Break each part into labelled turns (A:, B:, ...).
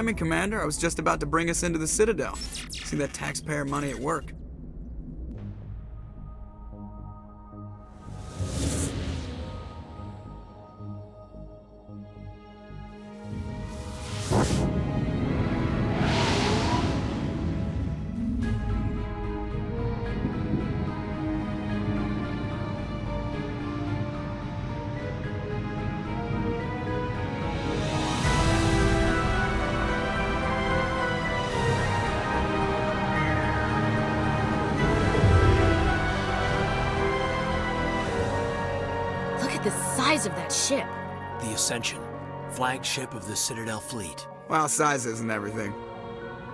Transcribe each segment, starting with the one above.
A: timing, Commander. I was just about to bring us into the Citadel. See that taxpayer money at work.
B: The size of that ship.
C: The Ascension, flagship of the Citadel fleet.
A: Well, size isn't everything.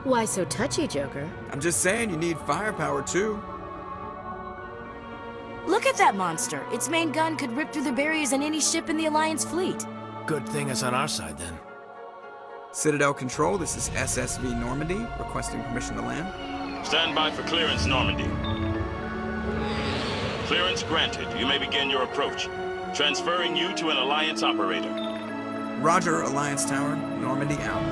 B: Why so touchy, Joker?
A: I'm just saying you need firepower too.
B: Look at that monster. Its main gun could rip through the barriers in any ship in the Alliance fleet.
C: Good thing it's on our side then.
A: Citadel Control, this is SSV Normandy, requesting permission to land.
D: Stand by for clearance, Normandy. Clearance granted. You may begin your approach. Transferring you to an Alliance operator.
A: Roger, Alliance Tower. Normandy out.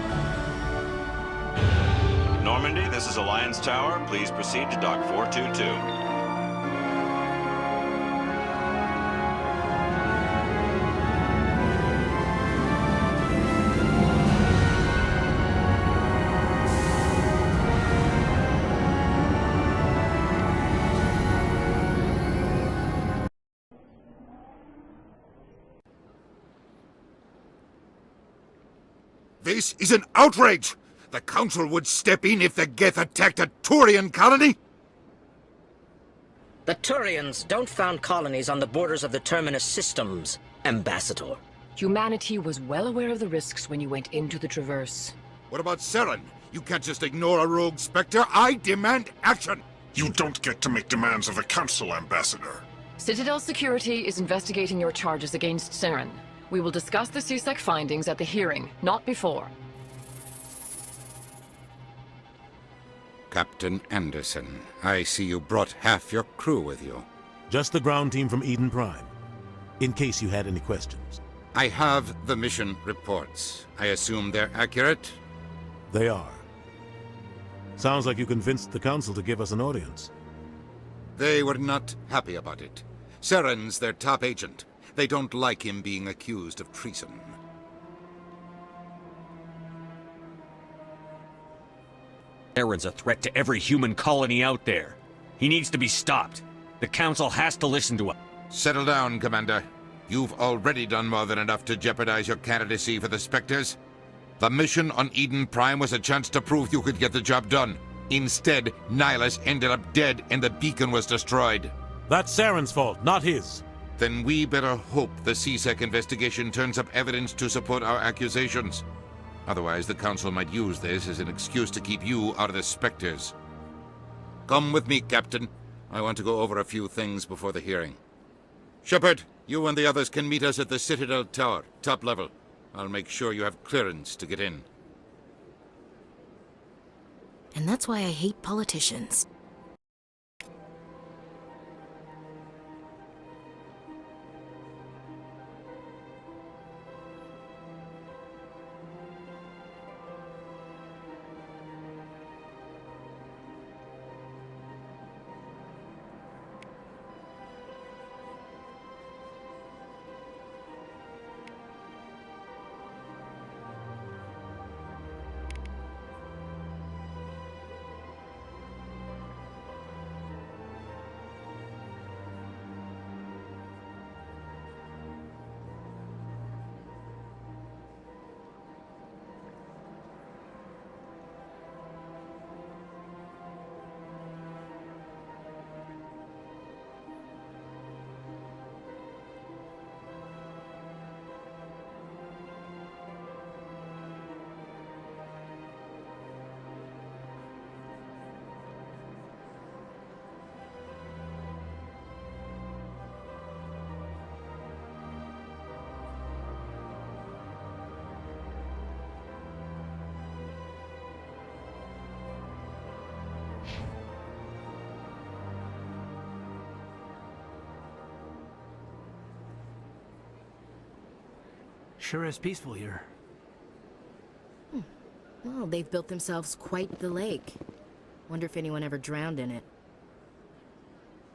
E: Normandy, this is Alliance Tower. Please proceed to Dock 422.
F: This is an outrage! The Council would step in if the Geth attacked a Turian colony?
G: The Turians don't found colonies on the borders of the Terminus systems, Ambassador.
H: Humanity was well aware of the risks when you went into the Traverse.
F: What about Saren? You can't just ignore a rogue Spectre. I demand action!
I: You don't get to make demands of the Council, Ambassador.
H: Citadel Security is investigating your charges against Saren. We will discuss the CSEC findings at the hearing, not before.
F: Captain Anderson, I see you brought half your crew with you.
J: Just the ground team from Eden Prime, in case you had any questions.
F: I have the mission reports. I assume they're accurate?
J: They are. Sounds like you convinced the Council to give us an audience.
F: They were not happy about it. Saren's their top agent. They don't like him being accused of treason.
K: Saren's a threat to every human colony out there. He needs to be stopped. The Council has to listen to him.
F: Settle down, Commander. You've already done more than enough to jeopardize your candidacy for the Spectres. The mission on Eden Prime was a chance to prove you could get the job done. Instead, Nihilus ended up dead and the beacon was destroyed.
J: That's Saren's fault, not his.
F: Then we better hope the CSEC investigation turns up evidence to support our accusations. Otherwise, the Council might use this as an excuse to keep you out of the Spectres. Come with me, Captain. I want to go over a few things before the hearing. Shepard, you and the others can meet us at the Citadel Tower, top level. I'll make sure you have clearance to get in.
B: And that's why I hate politicians.
C: Sure is peaceful here.
B: Well, they've built themselves quite the lake. Wonder if anyone ever drowned in it.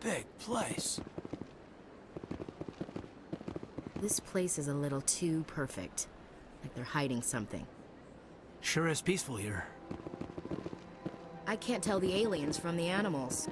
C: Big place.
B: This place is a little too perfect. Like they're hiding something.
C: Sure is peaceful here.
B: I can't tell the aliens from the animals.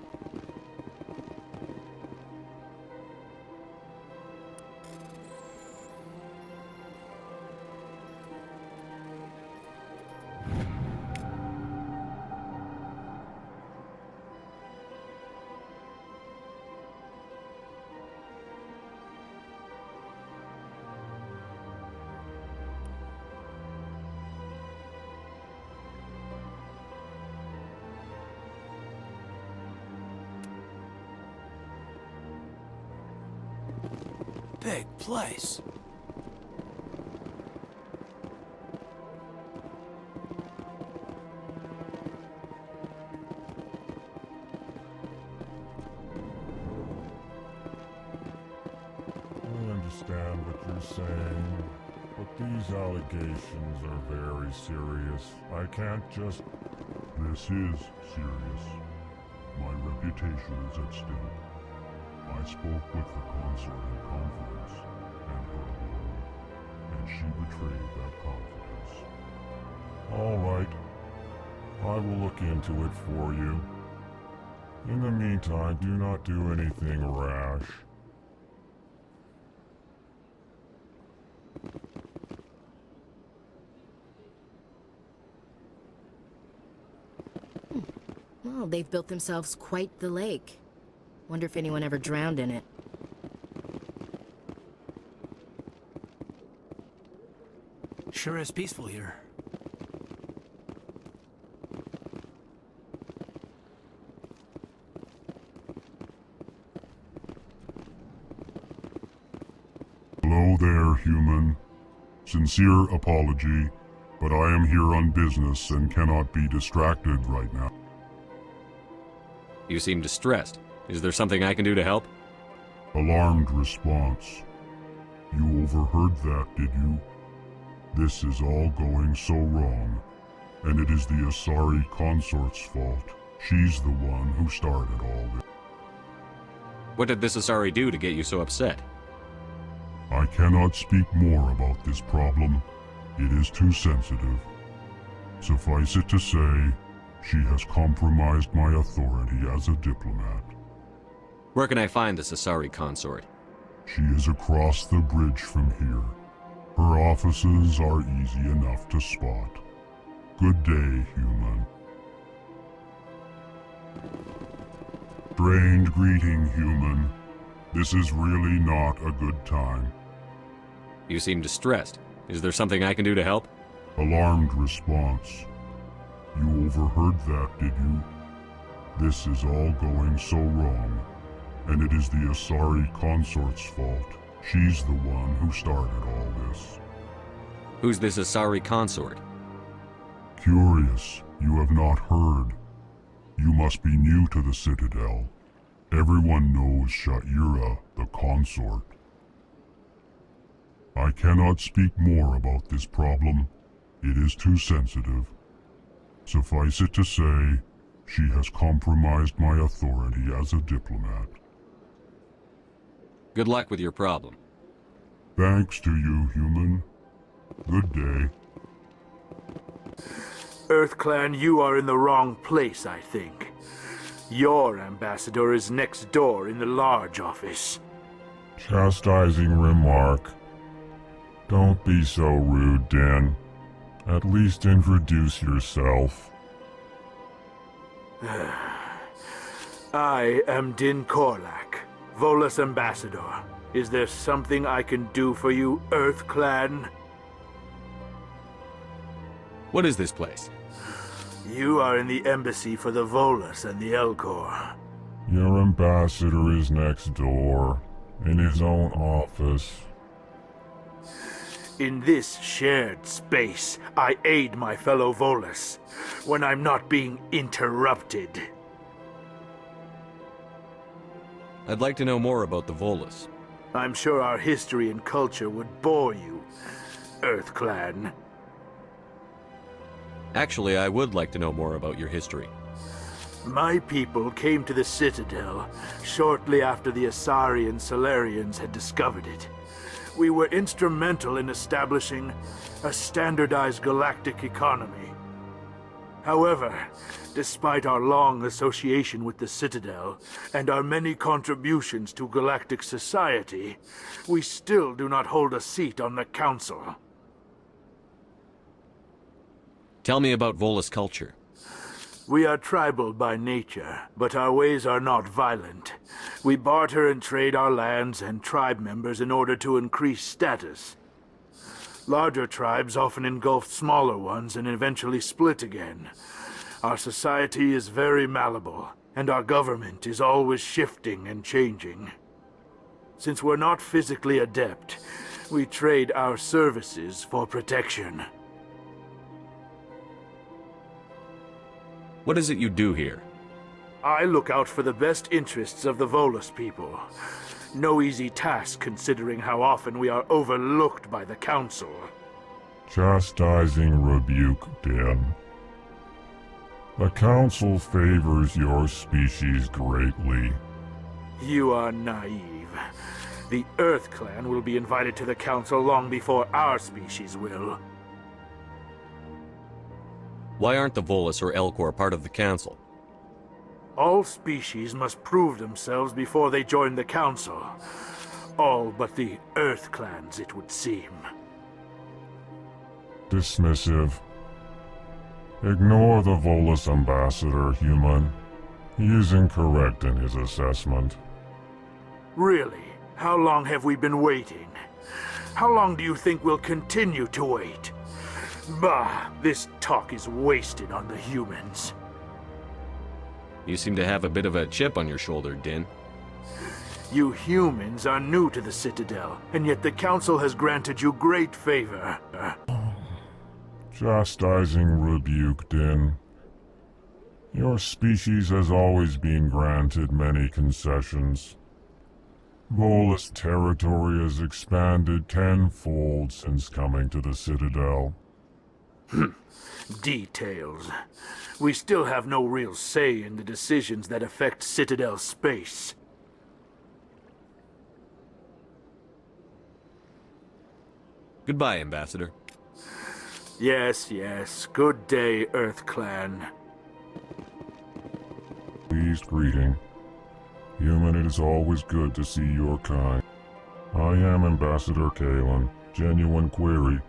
C: Big place.
I: I understand what you're saying, but these allegations are very serious. I can't just... This is serious. My reputation is at stake. I spoke with the consort in confidence, and her alone, and she betrayed that confidence. All right. I will look into it for you. In the meantime, do not do anything rash.
B: Well, they've built themselves quite the lake. Wonder if anyone ever drowned in it.
C: Sure is peaceful here.
I: Hello there, human. Sincere apology, but I am here on business and cannot be distracted right now.
K: You seem distressed. Is there something I can do to help?
I: Alarmed response. You overheard that, did you? This is all going so wrong, and it is the Asari consort's fault. She's the one who started all this.
K: What did this Asari do to get you so upset?
I: I cannot speak more about this problem. It is too sensitive. Suffice it to say, she has compromised my authority as a diplomat.
K: Where can I find this Asari consort?
I: She is across the bridge from here. Her offices are easy enough to spot. Good day, human. Strange greeting, human. This is really not a good time.
K: You seem distressed. Is there something I can do to help?
I: Alarmed response. You overheard that, did you? This is all going so wrong, and it is the Asari consort's fault. She's the one who started all this.
K: Who's this Asari consort?
I: Curious, you have not heard. You must be new to the Citadel. Everyone knows Sha'ira, the consort. I cannot speak more about this problem. It is too sensitive. Suffice it to say, she has compromised my authority as a diplomat.
K: Good luck with your problem.
I: Thanks to you, human. Good day.
L: EarthClan, you are in the wrong place, I think. Your ambassador is next door in the large office.
I: Chastising remark. Don't be so rude, Den. At least introduce yourself.
L: I am Din Korlak, Volus ambassador. Is there something I can do for you, EarthClan?
K: What is this place?
L: You are in the embassy for the Volus and the Elcor.
I: Your ambassador is next door, in his own office.
L: In this shared space, I aid my fellow Volus when I'm not being interrupted.
K: I'd like to know more about the Volus.
L: I'm sure our history and culture would bore you, EarthClan.
K: Actually, I would like to know more about your history.
L: My people came to the Citadel shortly after the Asari and Solarians had discovered it. We were instrumental in establishing a standardized galactic economy. However, despite our long association with the Citadel and our many contributions to galactic society, we still do not hold a seat on the Council.
K: Tell me about Volus culture.
L: We are tribal by nature, but our ways are not violent. We barter and trade our lands and tribe members in order to increase status. Larger tribes often engulf smaller ones and eventually split again. Our society is very malleable, and our government is always shifting and changing. Since we're not physically adept, we trade our services for protection.
K: What is it you do here?
L: I look out for the best interests of the Volus people. No easy task considering how often we are overlooked by the Council.
I: Chastising rebuke, Den. The Council favors your species greatly.
L: You are naive. The Earth Clan will be invited to the Council long before our species will.
K: Why aren't the Volus or Elcor part of the Council?
L: All species must prove themselves before they join the Council. All but the Earth Clans, it would seem.
I: Dismissive. Ignore the Volus ambassador, human. He is incorrect in his assessment.
L: Really? How long have we been waiting? How long do you think we'll continue to wait? Bah, this talk is wasted on the humans.
K: You seem to have a bit of a chip on your shoulder, Din.
L: You humans are new to the Citadel, and yet the Council has granted you great favor.
I: Chastising rebuke, Din. Your species has always been granted many concessions. Volus territory has expanded tenfold since coming to the Citadel.
L: Details. We still have no real say in the decisions that affect Citadel space.
K: Goodbye, Ambassador.
L: Yes, yes. Good day, Earth Clan.
I: Pleased greeting. Human, it is always good to see your kind. I am Ambassador Kalen. Genuine query.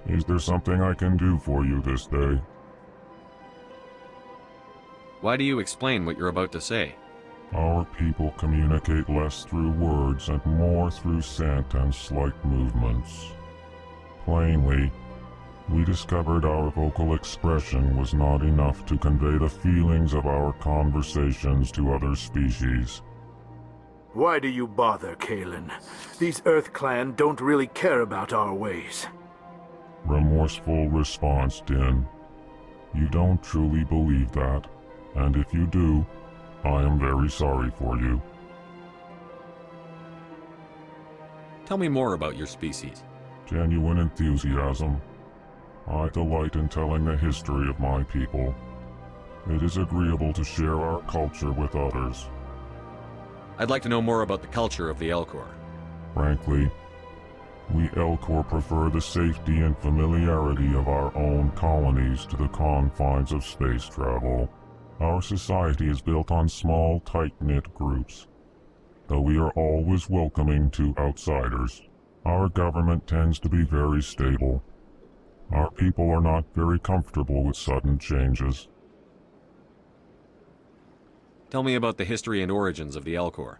I: Is there something I can do for you this day?
K: Why do you explain what you're about to say?
I: Our people communicate less through words and more through scent and slight movements. Plainly, we discovered our vocal expression was not enough to convey the feelings of our conversations to other species.
L: Why do you bother, Kalen? These Earth Clan don't really care about our ways.
I: Remorseful response, Din. You don't truly believe that, and if you do, I am very sorry for you.
K: Tell me more about your species.
I: Genuine enthusiasm. I delight in telling the history of my people. It is agreeable to share our culture with others.
K: I'd like to know more about the culture of the Elcor.
I: Frankly, we Elcor prefer the safety and familiarity of our own colonies to the confines of space travel. Our society is built on small, tight-knit groups. Though we are always welcoming to outsiders, our government tends to be very stable. Our people are not very comfortable with sudden changes.
K: Tell me about the history and origins of the Elcor.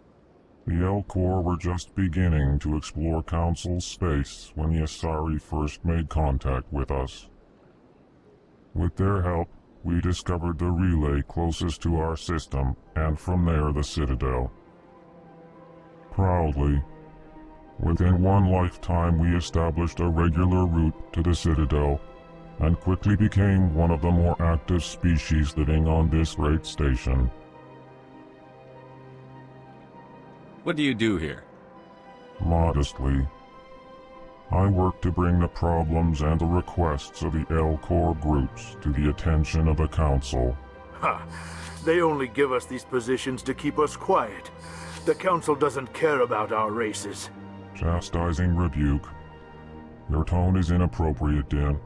I: The Elcor were just beginning to explore Council space when the Asari first made contact with us. With their help, we discovered the relay closest to our system, and from there the Citadel. Proudly, within one lifetime we established a regular route to the Citadel, and quickly became one of the more active species living on this great station.
K: What do you do here?
I: Modestly, I work to bring the problems and the requests of the L-Corps groups to the attention of the Council.
L: Ha! They only give us these positions to keep us quiet. The Council doesn't care about our races.
I: Chastising rebuke. Your tone is inappropriate, Din.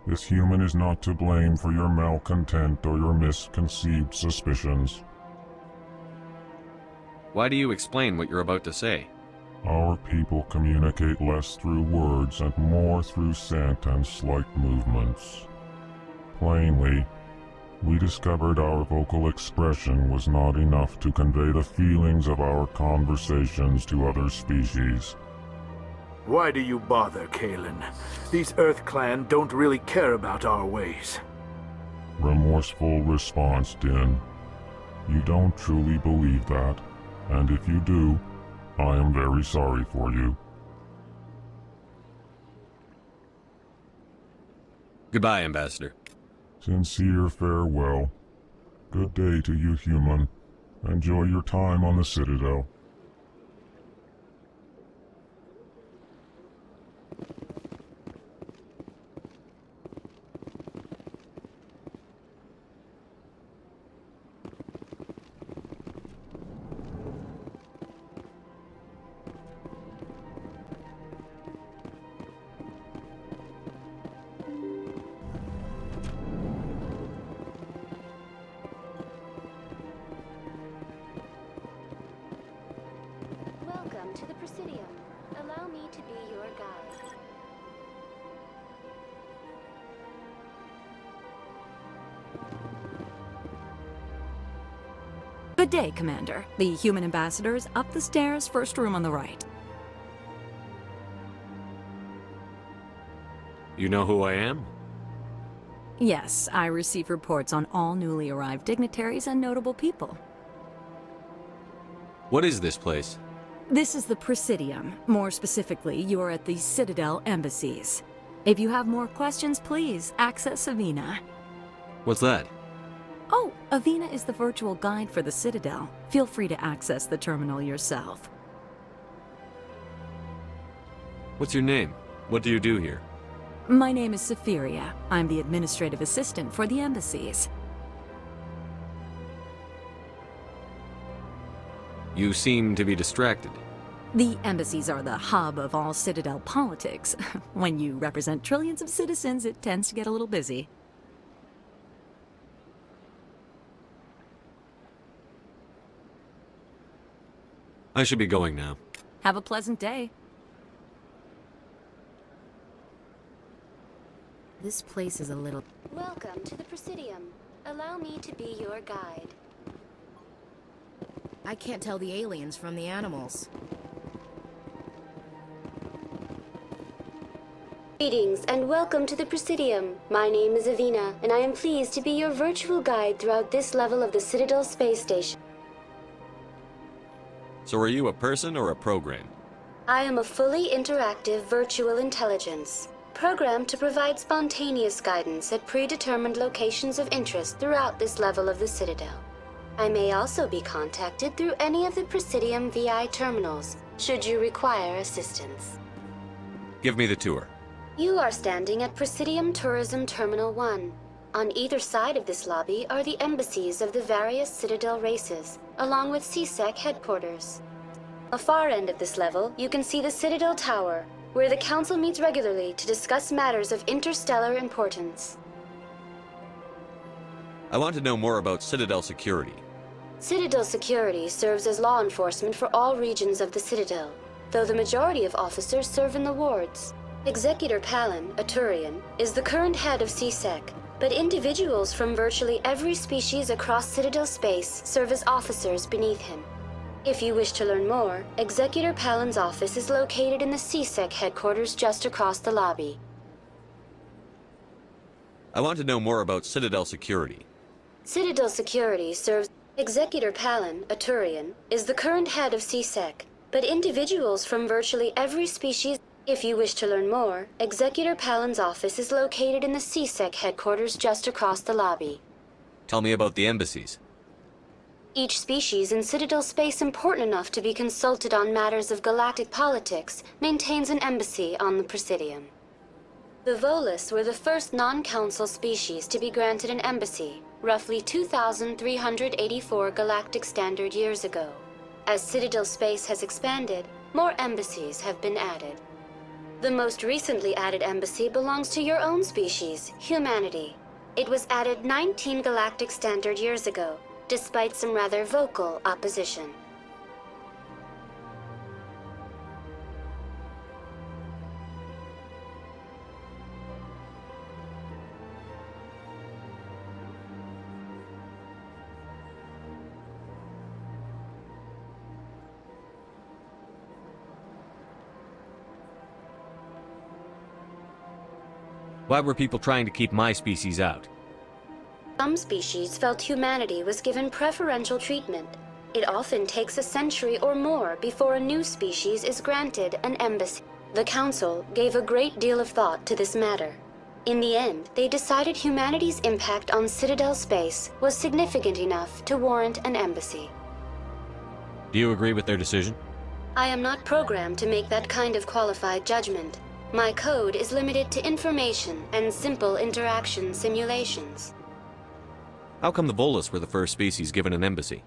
I: This human is not to blame for your malcontent or your misconceived suspicions.
K: Why do you explain what you're about to say?
I: Our people communicate less through words and more through scent and slight movements. Plainly, we discovered our vocal expression was not enough to convey the feelings of our conversations to other species.
L: Why do you bother, Kalen? These Earth Clan don't really care about our ways.
I: Remorseful response, Din. You don't truly believe that, and if you do, I am very sorry for you.
K: Goodbye, Ambassador.
I: Sincere farewell. Good day to you, human. Enjoy your time on the Citadel.
M: Welcome to the Presidium. Allow me to be your guide.
N: Good day, Commander. The human ambassador is up the stairs, first room on the right.
K: You know who I am?
N: Yes, I receive reports on all newly arrived dignitaries and notable people.
K: What is this place?
N: This is the Presidium. More specifically, you are at the Citadel embassies. If you have more questions, please access Avina.
K: What's that?
N: Oh, Avina is the virtual guide for the Citadel. Feel free to access the terminal yourself.
K: What's your name? What do you do here?
N: My name is Safiria. I'm the administrative assistant for the embassies.
K: You seem to be distracted.
N: The embassies are the hub of all Citadel politics. When you represent trillions of citizens, it tends to get a little busy.
K: I should be going now.
N: Have a pleasant day.
B: This place is a little...
M: Welcome to the Presidium. Allow me to be your guide.
B: I can't tell the aliens from the animals.
M: Greetings and welcome to the Presidium. My name is Avina, and I am pleased to be your virtual guide throughout this level of the Citadel space station.
K: So are you a person or a program?
M: I am a fully interactive virtual intelligence, programmed to provide spontaneous guidance at predetermined locations of interest throughout this level of the Citadel. I may also be contacted through any of the Presidium VI terminals, should you require assistance.
K: Give me the tour.
M: You are standing at Presidium Tourism Terminal 1. On either side of this lobby are the embassies of the various Citadel races, along with CSEC headquarters. On the far end of this level, you can see the Citadel Tower, where the Council meets regularly to discuss matters of interstellar importance.
K: I want to know more about Citadel security.
M: Citadel security serves as law enforcement for all regions of the Citadel, though the majority of officers serve in the wards. Executor Palin, a Turian, is the current head of CSEC, but individuals from virtually every species across Citadel space serve as officers beneath him. If you wish to learn more, Executor Palin's office is located in the CSEC headquarters just across the lobby.
K: I want to know more about Citadel security.
M: Citadel security serves... Executor Palin, a Turian, is the current head of CSEC, but individuals from virtually every species... If you wish to learn more, Executor Palin's office is located in the CSEC headquarters just across the lobby.
K: Tell me about the embassies.
M: Each species in Citadel space important enough to be consulted on matters of galactic politics maintains an embassy on the Presidium. The Volus were the first non-council species to be granted an embassy, roughly 2,384 galactic standard years ago. As Citadel space has expanded, more embassies have been added. The most recently added embassy belongs to your own species, humanity. It was added 19 galactic standard years ago, despite some rather vocal opposition.
K: Why were people trying to keep my species out?
M: Some species felt humanity was given preferential treatment. It often takes a century or more before a new species is granted an embassy. The Council gave a great deal of thought to this matter. In the end, they decided humanity's impact on Citadel space was significant enough to warrant an embassy.
K: Do you agree with their decision?
M: I am not programmed to make that kind of qualified judgment. My code is limited to information and simple interaction simulations.
K: How come the Volus were the first species given an embassy?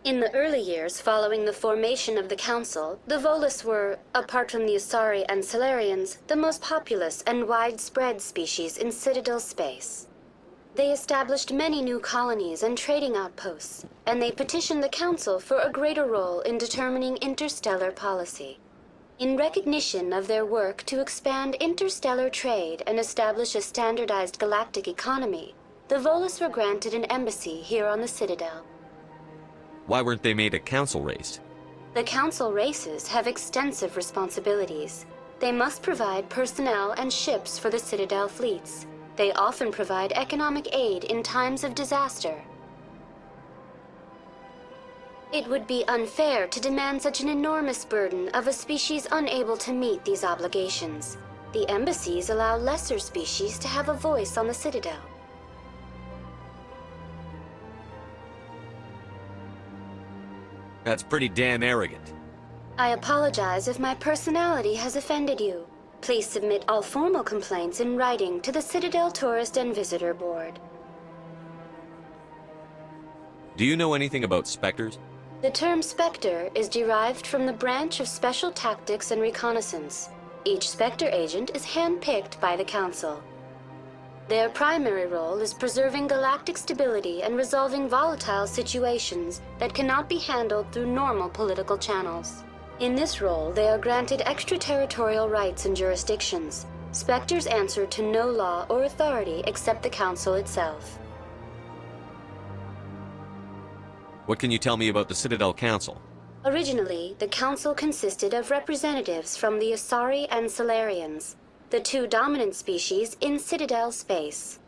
M: In the early years following the formation of the Council, the Volus were, apart from the Asari and Solarians, the most populous and widespread species in Citadel space. They established many new colonies and trading outposts, and they petitioned the Council for a greater role in determining interstellar policy. In recognition of their work to expand interstellar trade and establish a standardized galactic economy, the Volus were granted an embassy here on the Citadel.
K: Why weren't they made a council race?
M: The Council races have extensive responsibilities. They must provide personnel and ships for the Citadel fleets. They often provide economic aid in times of disaster. It would be unfair to demand such an enormous burden of a species unable to meet these obligations. The embassies allow lesser species to have a voice on the Citadel.
K: That's pretty damn arrogant.
M: I apologize if my personality has offended you. Please submit all formal complaints in writing to the Citadel Tourist and Visitor Board.
K: Do you know anything about specters?
M: The term Spectre is derived from the branch of Special Tactics and Reconnaissance. Each Spectre agent is handpicked by the Council. Their primary role is preserving galactic stability and resolving volatile situations that cannot be handled through normal political channels. In this role, they are granted extraterritorial rights and jurisdictions. Spectres answer to no law or authority except the Council itself.
K: What can you tell me about the Citadel Council?
M: Originally, the Council consisted of representatives from the Asari and Solarians, the two dominant species in Citadel space.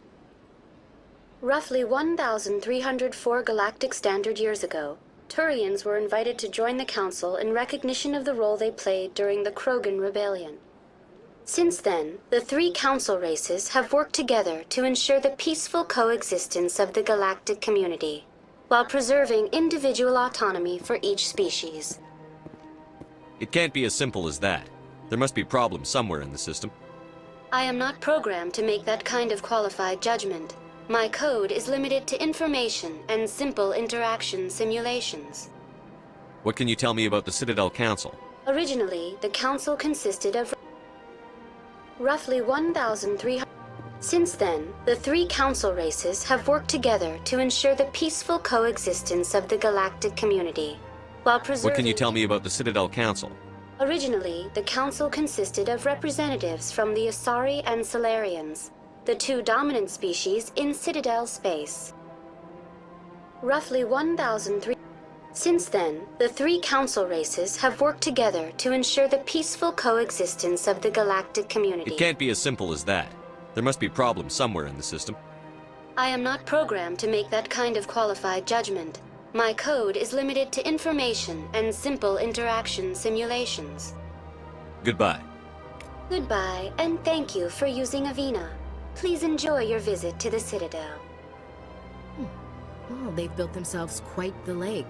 M: Roughly 1,304 galactic standard years ago, Turians were invited to join the Council in recognition of the role they played during the Krogan Rebellion. Since then, the three Council races have worked together to ensure the peaceful coexistence of the galactic community, while preserving individual autonomy for each species.
K: It can't be as simple as that. There must be problems somewhere in the system.
M: I am not programmed to make that kind of qualified judgment. My code is limited to information and simple interaction simulations.
K: What can you tell me about the Citadel Council?
M: Originally, the Council consisted of roughly 1,300. Since then, the three Council races have worked together to ensure the peaceful coexistence of the galactic community, while preserving...
K: What can you tell me about the Citadel Council?
M: Originally, the Council consisted of representatives from the Asari and Solarians, the two dominant species in Citadel space. Roughly 1,003. Since then, the three Council races have worked together to ensure the peaceful coexistence of the galactic community.
K: It can't be as simple as that. There must be problems somewhere in the system.
M: I am not programmed to make that kind of qualified judgment. My code is limited to information and simple interaction simulations.
K: Goodbye.
M: Goodbye, and thank you for using Avina. Please enjoy your visit to the Citadel.
B: Oh, they've built themselves quite the lake.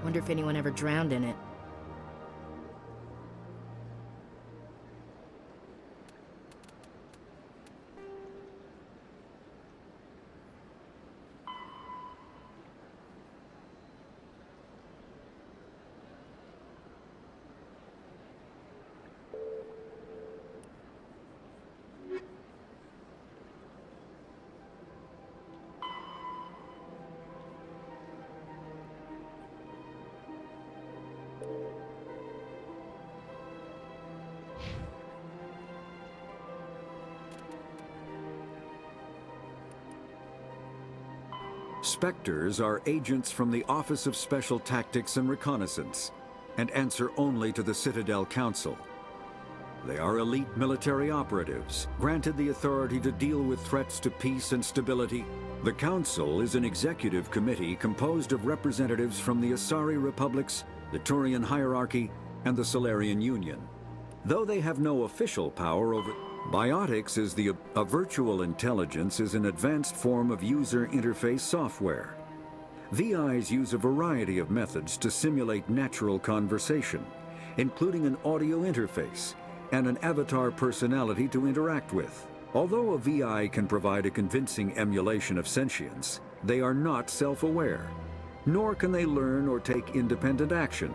B: Wonder if anyone ever drowned in it.
O: Spectres are agents from the Office of Special Tactics and Reconnaissance, and answer only to the Citadel Council. They are elite military operatives, granted the authority to deal with threats to peace and stability. The Council is an executive committee composed of representatives from the Asari Republics, the Turian Hierarchy, and the Solarian Union. Though they have no official power over... Biotics is a virtual intelligence is an advanced form of user interface software. VIs use a variety of methods to simulate natural conversation, including an audio interface and an avatar personality to interact with. Although a VI can provide a convincing emulation of sentience, they are not self-aware, nor can they learn or take independent action.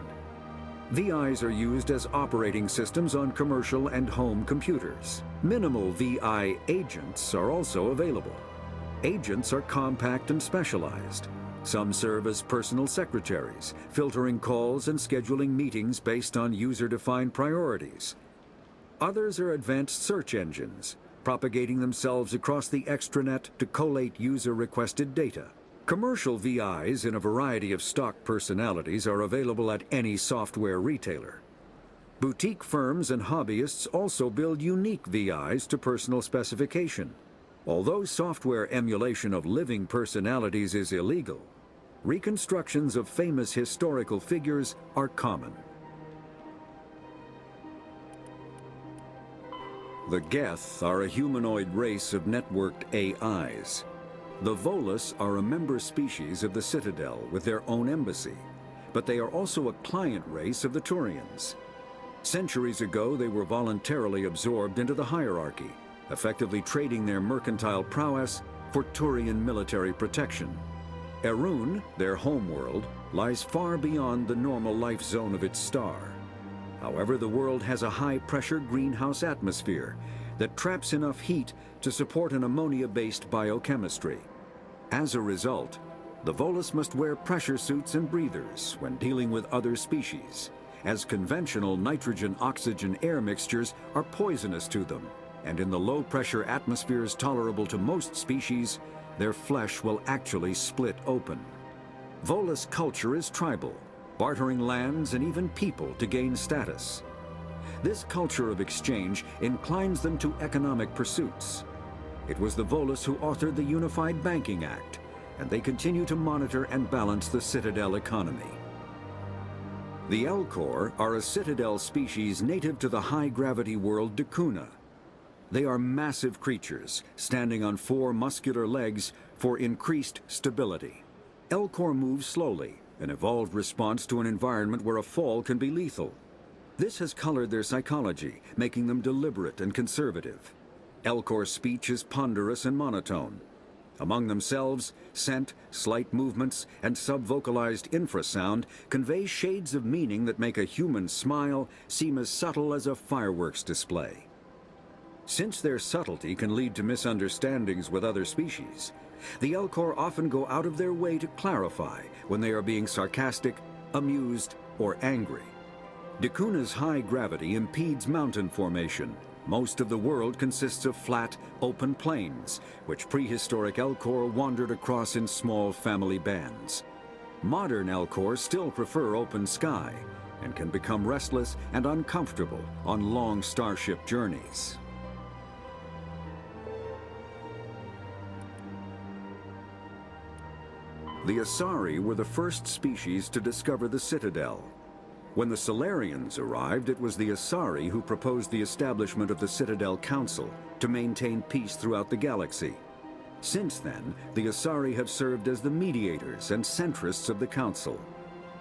O: VIs are used as operating systems on commercial and home computers. Minimal VI agents are also available. Agents are compact and specialized. Some serve as personal secretaries, filtering calls and scheduling meetings based on user-defined priorities. Others are advanced search engines, propagating themselves across the extranet to collate user-requested data. Commercial VIs in a variety of stock personalities are available at any software retailer. Boutique firms and hobbyists also build unique VIs to personal specification. Although software emulation of living personalities is illegal, reconstructions of famous historical figures are common. The Geth are a humanoid race of networked AIs. The Volus are a member species of the Citadel with their own embassy, but they are also a client race of the Turians. Centuries ago, they were voluntarily absorbed into the hierarchy, effectively trading their mercantile prowess for Turian military protection. Erun, their homeworld, lies far beyond the normal life zone of its star. However, the world has a high-pressure greenhouse atmosphere that traps enough heat to support an ammonia-based biochemistry. As a result, the Volus must wear pressure suits and breathers when dealing with other species, as conventional nitrogen-oxygen air mixtures are poisonous to them, and in the low-pressure atmospheres tolerable to most species, their flesh will actually split open. Volus culture is tribal, bartering lands and even people to gain status. This culture of exchange inclines them to economic pursuits. It was the Volus who authored the Unified Banking Act, and they continue to monitor and balance the Citadel economy. The Elcor are a Citadel species native to the high-gravity world Dakuna. They are massive creatures, standing on 4 muscular legs for increased stability. Elcor move slowly, an evolved response to an environment where a fall can be lethal. This has colored their psychology, making them deliberate and conservative. Elcor speech is ponderous and monotone. Among themselves, scent, slight movements, and sub-vocalized infrasound convey shades of meaning that make a human smile seem as subtle as a fireworks display. Since their subtlety can lead to misunderstandings with other species, the Elcor often go out of their way to clarify when they are being sarcastic, amused, or angry. Dakuna's high gravity impedes mountain formation. Most of the world consists of flat, open plains, which prehistoric Elcor wandered across in small family bands. Modern Elcor still prefer open sky, and can become restless and uncomfortable on long starship journeys. The Asari were the first species to discover the Citadel. When the Solarians arrived, it was the Asari who proposed the establishment of the Citadel Council to maintain peace throughout the galaxy. Since then, the Asari have served as the mediators and centrists of the Council.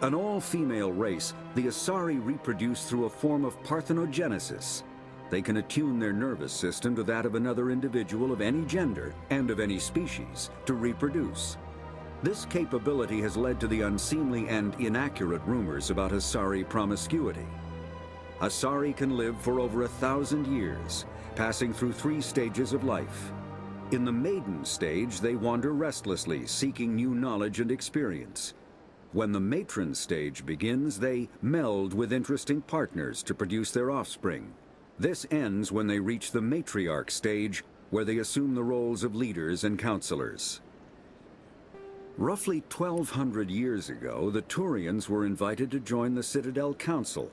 O: An all-female race, the Asari reproduce through a form of parthenogenesis. They can attune their nervous system to that of another individual of any gender and of any species to reproduce. This capability has led to the unseemly and inaccurate rumors about Asari promiscuity. Asari can live for over 1,000 years, passing through 3 stages of life. In the maiden stage, they wander restlessly, seeking new knowledge and experience. When the matron stage begins, they meld with interesting partners to produce their offspring. This ends when they reach the matriarch stage, where they assume the roles of leaders and counselors. Roughly 1,200 years ago, the Turians were invited to join the Citadel Council,